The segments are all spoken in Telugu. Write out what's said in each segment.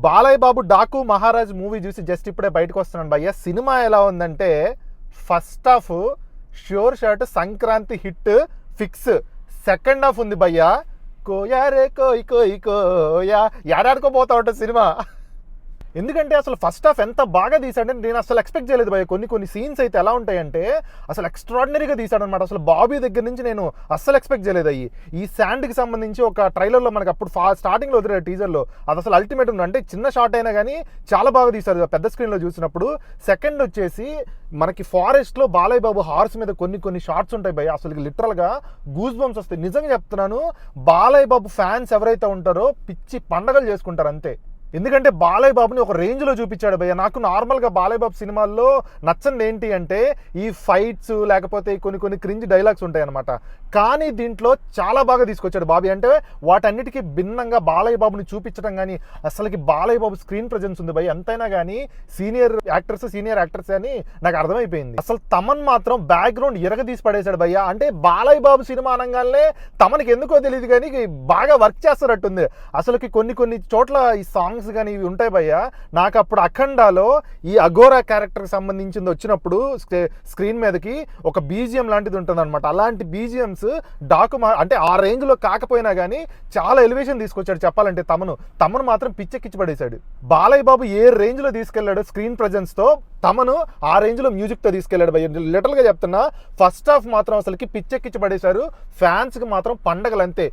బాలయ్య బాబు డాకు మహారాజ్ మూవీ చూసి జస్ట్ ఇప్పుడే బయటకు వస్తున్నాను భయ్య. సినిమా ఎలా ఉందంటే first half sure shot Sankranti hit fix. Second half ఉంది భయ్య కోయారే కోయ్ కోయ్ కోయా ఏడాడుకోపోతా ఉంటుంది సినిమా. ఎందుకంటే అసలు ఫస్ట్ హాఫ్ ఎంత బాగా తీసాడంటే నేను అసలు ఎక్స్పెక్ట్ చేయలేదు భయ్య. కొన్ని సీన్స్ అయితే ఎలా ఉంటాయంటే అసలు ఎక్స్ట్రాడినరీగా తీసాడనమాట. అసలు బాబీ దగ్గర నుంచి నేను అస్సలు ఎక్స్పెక్ట్ చేయలేదు అయ్యి. ఈ శాండ్కి సంబంధించి ఒక ట్రైలర్లో మనకి అప్పుడు స్టార్టింగ్లో వదిలే టీజర్లో అది అసలు అల్టిమేట్ ఉంది. అంటే చిన్న షార్ట్ అయినా కానీ చాలా బాగా తీశారు పెద్ద స్క్రీన్లో చూసినప్పుడు. సెకండ్ వచ్చేసి మనకి ఫారెస్ట్లో బాలయ్య బాబు హార్స్ మీద కొన్ని షార్ట్స్ ఉంటాయి భయ్య. అసలు లిటరల్గా గూస్ బంప్స్ వస్తాయి. నిజంగా చెప్తున్నాను, బాలయ్య బాబు ఫ్యాన్స్ ఎవరైతే ఉంటారో పిచ్చి పండగలు చేసుకుంటారు అంతే. ఎందుకంటే బాలయ్య బాబుని ఒక రేంజ్లో చూపించాడు భయ్య. నాకు నార్మల్గా బాలయ్య బాబు సినిమాల్లో నచ్చంది ఏంటి అంటే ఈ ఫైట్స్ లేకపోతే కొన్ని క్రింజ్ డైలాగ్స్ ఉంటాయి అనమాట. కానీ దీంట్లో చాలా బాగా తీసుకొచ్చాడు బాబీ. అంటే వాటన్నిటికీ భిన్నంగా బాలయ్య బాబుని చూపించడం కానీ అసలుకి బాలయ్య బాబు స్క్రీన్ ప్రెజెన్స్ ఉంది భయ్య. ఎంతైనా కానీ సీనియర్ యాక్టర్స్ అని నాకు అర్థమైపోయింది. అసలు తమన్ మాత్రం బ్యాక్గ్రౌండ్ ఎరగదీసి పడేశాడు భయ్య. అంటే బాలయ్య బాబు సినిమా అనగానే తమనికి ఎందుకో తెలియదు కానీ బాగా వర్క్ చేస్తున్నట్టుంది. అసలుకి కొన్ని చోట్ల ఈ సాంగ్స్ కానీ ఇవి ఉంటాయి భయ్య. నాకు అప్పుడు అఖండాలో ఈ అఘోరా క్యారెక్టర్కి సంబంధించింది వచ్చినప్పుడు స్క్రీన్ మీదకి ఒక బీజిఎం లాంటిది ఉంటుంది అనమాట. అలాంటి బీజిఎంస్ అంటే ఆ రేంజ్లో కాకపోయినా కానీ చాలా ఎలివేషన్ తీసుకొచ్చాడు చెప్పాలంటే. తమను మాత్రం పిచ్చెక్కిచ్చి పడేశాడు. బాలయ్య బాబు ఏ రేంజ్లో తీసుకెళ్లాడు స్క్రీన్ ప్రెజెన్స్తో తమను ఆ రేంజ్లో మ్యూజిక్తో తీసుకెళ్లాడు భయ్య. లిటరల్గా చెప్తున్నా ఫస్ట్ హాఫ్ మాత్రం అసలుకి పిచ్చెక్కిచ్చి పడేశారు. ఫ్యాన్స్కి మాత్రం పండగలు అంతే.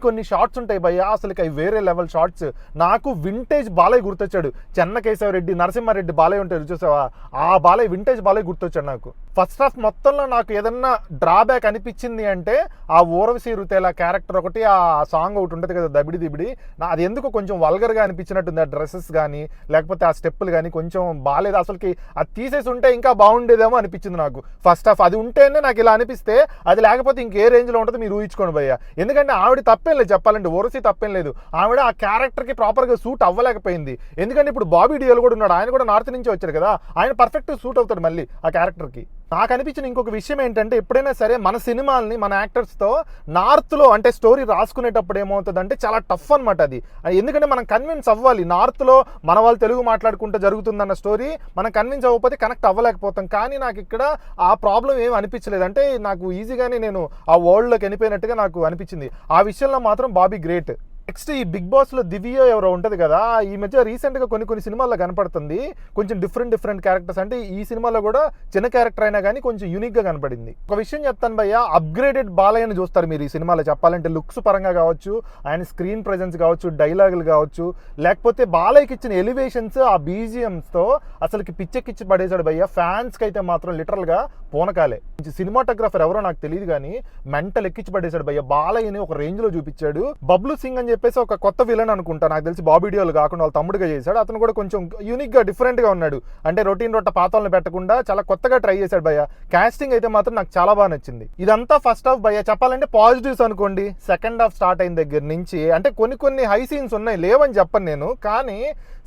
కొన్ని షార్ట్స్ ఉంటాయి భయ్య అసలుకి అవి వేరే లెవెల్ షార్ట్స్. నాకు వింటేజ్ బాలయ్య గుర్తొచ్చాడు. చెన్నకేశవరెడ్డి, నరసింహారెడ్డి బాలయ్య ఉంటారు చూసావా, ఆ బాలయ్య వింటేజ్ బాలయ్య గుర్తొచ్చాడు నాకు. ఫస్ట్ హాఫ్ మొత్తంలో నాకు ఏదన్నా డ్రాబ్యాక్ అనిపించింది అంటే ఆ ఊరవశి రుతేలా క్యారెక్టర్ ఒకటి, ఆ సాంగ్ ఒకటి ఉంటుంది కదా దబిడి దిబిడి, అది ఎందుకు కొంచెం వల్గర్గా అనిపించినట్టుంది. ఆ డ్రెస్సెస్ కానీ లేకపోతే ఆ స్టెప్పులు కానీ కొంచెం బాగాలేదు. అసలుకి అది తీసేసి ఉంటే ఇంకా బాగుండేదేమో అనిపించింది నాకు ఫస్ట్ హాఫ్. అది ఉంటేనే నాకు ఇలా అనిపిస్తే, అది లేకపోతే ఇంకే రేంజ్లో ఉంటుంది మీరు ఊహించుకోండి భయ్య. ఎందుకంటే ఆవిడ తప్పేం లేదు చెప్పాలంటే, ఊరవశి తప్పేం లేదు. ఆవిడ ఆ క్యారెక్టర్కి ప్రాపర్గా సూట్ అవ్వలేకపోయింది. ఎందుకంటే ఇప్పుడు బాబీ డియోల్ కూడా ఉన్నాడు, ఆయన కూడా నార్త్ నుంచి వచ్చారు కదా, ఆయన పర్ఫెక్ట్ సూట్ అవుతాడు మళ్ళీ ఆ క్యారెక్టర్కి. నాకు అనిపించిన ఇంకొక విషయం ఏంటంటే ఎప్పుడైనా సరే మన సినిమాల్ని మన యాక్టర్స్తో నార్త్లో అంటే స్టోరీ రాసుకునేటప్పుడు ఏమవుతుందంటే చాలా టఫ్ అనమాట అది. ఎందుకంటే మనం కన్విన్స్ అవ్వాలి. నార్త్లో మన వాళ్ళు తెలుగు మాట్లాడుకుంటూ జరుగుతుందన్న స్టోరీ మనం కన్విన్స్ అవ్వకపోతే కనెక్ట్ అవ్వలేకపోతాం. కానీ నాకు ఇక్కడ ఆ ప్రాబ్లం ఏమి అనిపించలేదు. అంటే నాకు ఈజీగానే నేను ఆ వరల్డ్లోకి వెళ్ళిపోయినట్టుగా నాకు అనిపించింది. ఆ విషయంలో మాత్రం బాబీ గ్రేట్. నెక్స్ట్ ఈ బిగ్ బాస్లో దివ్య ఎవరో ఉంటుంది కదా, ఈ మధ్య రీసెంట్గా కొన్ని సినిమాల్లో కనపడుతుంది కొంచెం డిఫరెంట్ క్యారెక్టర్స్. అంటే ఈ సినిమాలో కూడా చిన్న క్యారెక్టర్ అయినా కానీ కొంచెం యూనిక్గా కనపడింది. ఒక విషయం చెప్తాను భయ్య, అప్గ్రేడెడ్ బాలయ్యని చూస్తారు మీరు ఈ సినిమాలో చెప్పాలంటే. లుక్స్ పరంగా కావచ్చు, ఆయన స్క్రీన్ ప్రెజెన్స్ కావచ్చు, డైలాగులు కావచ్చు, లేకపోతే బాలయ్యకి ఇచ్చిన ఎలివేషన్స్ ఆ బీజిఎమ్స్తో అసలుకి పిచ్చెక్కిచ్చి పడేశాడు భయ్య. ఫ్యాన్స్కి అయితే మాత్రం లిటరల్గా పూనకాలే. సినిమాటోగ్రాఫర్ ఎవరో నాకు తెలియదు కానీ మెంటల్ ఎక్కిచ్చి పడేశాడు భయ్య. బాలయ్యని ఒక రేంజ్లో చూపించాడు. బబ్లు సింగ్ అని చెప్పేసి ఒక కొత్త విలన్ అనుకుంటా, నాకు తెలిసి బాబీ డియోల్ కాకుండా వాళ్ళ తమ్ముడిగా చేశాడు. అతను కూడా కొంచెం యూనిక్గా డిఫరెంట్గా ఉన్నాడు. అంటే రొటీన్ పాత్రలను పెట్టకుండా చాలా కొత్తగా ట్రై చేశాడు భయ్య. కాస్టింగ్ అయితే మాత్రం నాకు చాలా బాగా నచ్చింది. ఇదంతా ఫస్ట్ హాఫ్ భయ్య. చెప్పాలంటే పాజిటివ్స్ అనుకోండి. సెకండ్ హాఫ్ స్టార్ట్ అయిన దగ్గర నుంచి అంటే కొన్ని హై సీన్స్ ఉన్నాయి, లేవని చెప్పను నేను. కానీ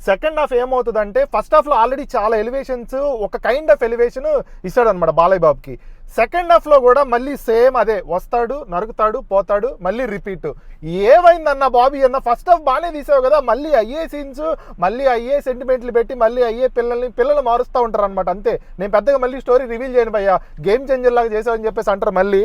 సెకండ్ హాఫ్ ఏమవుతుందంటే ఫస్ట్ హాఫ్లో ఆల్రెడీ చాలా ఎలివేషన్స్, ఒక కైండ్ ఆఫ్ ఎలివేషన్ ఇస్తాడు అనమాట బాలయ్య బాబుకి. సెకండ్ హాఫ్లో కూడా మళ్ళీ సేమ్ అదే, వస్తాడు, నరుకుతాడు, పోతాడు, మళ్ళీ రిపీట్. ఏమైందన్న బాబీ అన్న ఫస్ట్ హాఫ్ బాగానే తీసావు కదా, మళ్ళీ అయ్యే సీన్స్, మళ్ళీ అయ్యే సెంటిమెంట్లు పెట్టి మళ్ళీ అయ్యే పిల్లలు మారుస్తూ ఉంటారు అనమాట అంతే. నేను పెద్దగా మళ్ళీ స్టోరీ రివీల్ చేయను భయ్య, గేమ్ చేంజర్ లాగా చేసావని చెప్పేసి అంటారు మళ్ళీ.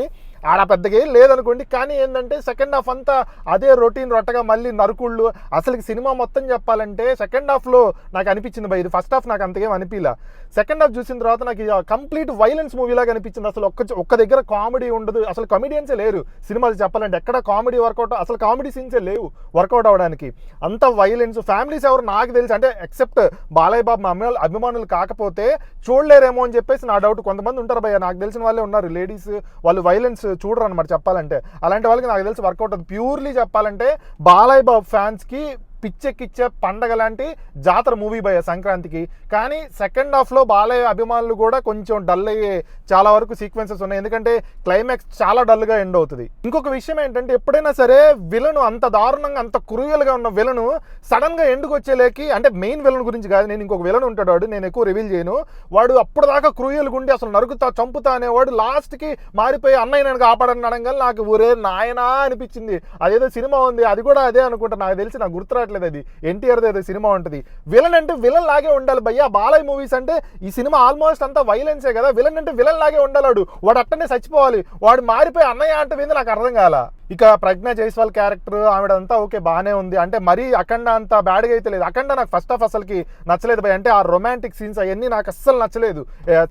ఆడ పెద్దగా ఏం లేదనుకోండి. కానీ ఏంటంటే సెకండ్ హాఫ్ అంతా అదే రొట్టగా మళ్ళీ నరుకుళ్ళు. అసలు సినిమా మొత్తం చెప్పాలంటే సెకండ్ హాఫ్లో నాకు అనిపించింది భయ్. ఇది ఫస్ట్ హాఫ్ నాకు అంతకేం అనిపించలే. సెకండ్ హాఫ్ చూసిన తర్వాత నాకు కంప్లీట్ వైలెన్స్ మూవీలాగా అనిపించింది. అసలు ఒక్క దగ్గర కామెడీ ఉండదు, అసలు కమెడియన్సే లేరు సినిమాలు చెప్పాలంటే. ఎక్కడ కామెడీ వర్కౌట్, అసలు కామెడీ సీన్సే లేవు వర్కౌట్ అవ్వడానికి. అంత వైలెన్స్. ఫ్యామిలీస్ ఎవరు నాకు తెలిసి అంటే ఎక్సెప్ట్ బాలయ్య బాబు అభిమానులు కాకపోతే చూడలేరేమో అని చెప్పేసి నా డౌట్. కొంతమంది ఉంటారు భయ్య, నాకు తెలిసిన వాళ్ళే ఉన్నారు లేడీస్, వాళ్ళు వైలెన్స్ చూడరు అనమాట చెప్పాలంటే. అలాంటి వాళ్ళకి నాకు తెలిసి వర్కౌట్ అవుతుంది. ప్యూర్లీ చెప్పాలంటే బాలయ్య బాబు ఫ్యాన్స్కి పిచ్చెక్కిచ్చే పండగ లాంటి జాతర మూవీ భయ్య సంక్రాంతికి. కానీ సెకండ్ హాఫ్లో బాలయ్య అభిమానులు కూడా కొంచెం డల్ అయ్యే చాలా వరకు సీక్వెన్సెస్ ఉన్నాయి. ఎందుకంటే క్లైమాక్స్ చాలా డల్గా ఎండ్ అవుతుంది. ఇంకొక విషయం ఏంటంటే ఎప్పుడైనా సరే విలను అంత దారుణంగా అంత క్రూయల్గా ఉన్న విలను సడన్గా ఎండుకు వచ్చేలేకి, అంటే మెయిన్ విలన్ గురించి కాదు, నేను ఇంకొక విలన్ ఉంటాడు వాడు, నేను ఎక్కువ రివీల్ చేయను. వాడు అప్పటిదాకా క్రూయల్గా ఉండి అసలు నరుకుతా చంపుతా అనేవాడు లాస్ట్కి మారిపోయి అన్నయ్య నేను కాపాడని అనగా నాకు ఊరే నాయనా అనిపించింది. అదేదో సినిమా ఉంది, అది కూడా అదే అనుకుంటా, నాకు తెలిసి నాకు గుర్తురాట్లేదు చెప్పట్లేదు, అది ఎన్టీఆర్ ఏదో సినిమా ఉంటుంది. విలన్ అంటే విలన్ లాగే ఉండాలి భయ్యా. బాలయ్య మూవీస్ అంటే ఈ సినిమా ఆల్మోస్ట్ అంతా వైలెన్సే కదా, విలన్ అంటే విలన్ లాగే ఉండాలి. వాడు అట్టనే చచ్చిపోవాలి, వాడు మారిపోయి అన్నయ్య అంటే ఏంది నాకు అర్థం కాల. ఇక ప్రజ్ఞ జైస్వాల్ క్యారెక్టర్ ఆవిడంతా ఓకే బాగానే ఉంది, అంటే మరీ అఖండ అంత బ్యాడ్గా అయితే లేదు. అఖండ నాకు ఫస్ట్ హాఫ్ అసలుకి నచ్చలేదు భయ్, అంటే ఆ రొమాంటిక్ సీన్స్ అవన్నీ నాకు అస్సలు నచ్చలేదు.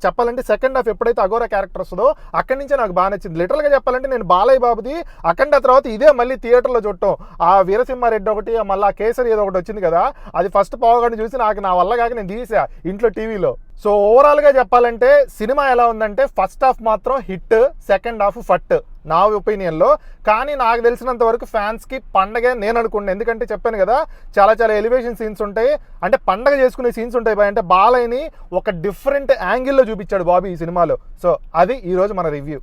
చెప్పాలంటే సెకండ్ హాఫ్ ఎప్పుడైతే అఘోరా క్యారెక్టర్ వస్తుందో అక్కడి నుంచే నాకు బాగా నచ్చింది. లిటరల్గా చెప్పాలంటే నేను బాలయ్య బాబుది అఖండ తర్వాత ఇదే మళ్ళీ థియేటర్లో చూడటం. ఆ వీరసింహారెడ్డి ఒకటి, మళ్ళీ ఆ కేసరి ఏదో ఒకటి వచ్చింది కదా, అది ఫస్ట్ పోవగానే చూసి నాకు నా వల్ల కాక నేను తీసా ఇంట్లో టీవీలో. సో ఓవరాల్గా చెప్పాలంటే సినిమా ఎలా ఉందంటే ఫస్ట్ హాఫ్ మాత్రం హిట్, సెకండ్ హాఫ్ ఫట్ నా ఒపీనియన్లో. కానీ నాకు తెలిసినంత వరకు ఫ్యాన్స్కి పండగే నేను అనుకున్నాను. ఎందుకంటే చెప్పాను కదా, చాలా చాలా ఎలివేషన్ సీన్స్ ఉంటాయి, అంటే పండగ చేసుకునే సీన్స్ ఉంటాయి బాయ్. అంటే బాలయ్యని ఒక డిఫరెంట్ యాంగిల్లో చూపించాడు బాబీ ఈ సినిమాలో. సో అది ఈరోజు మన రివ్యూ.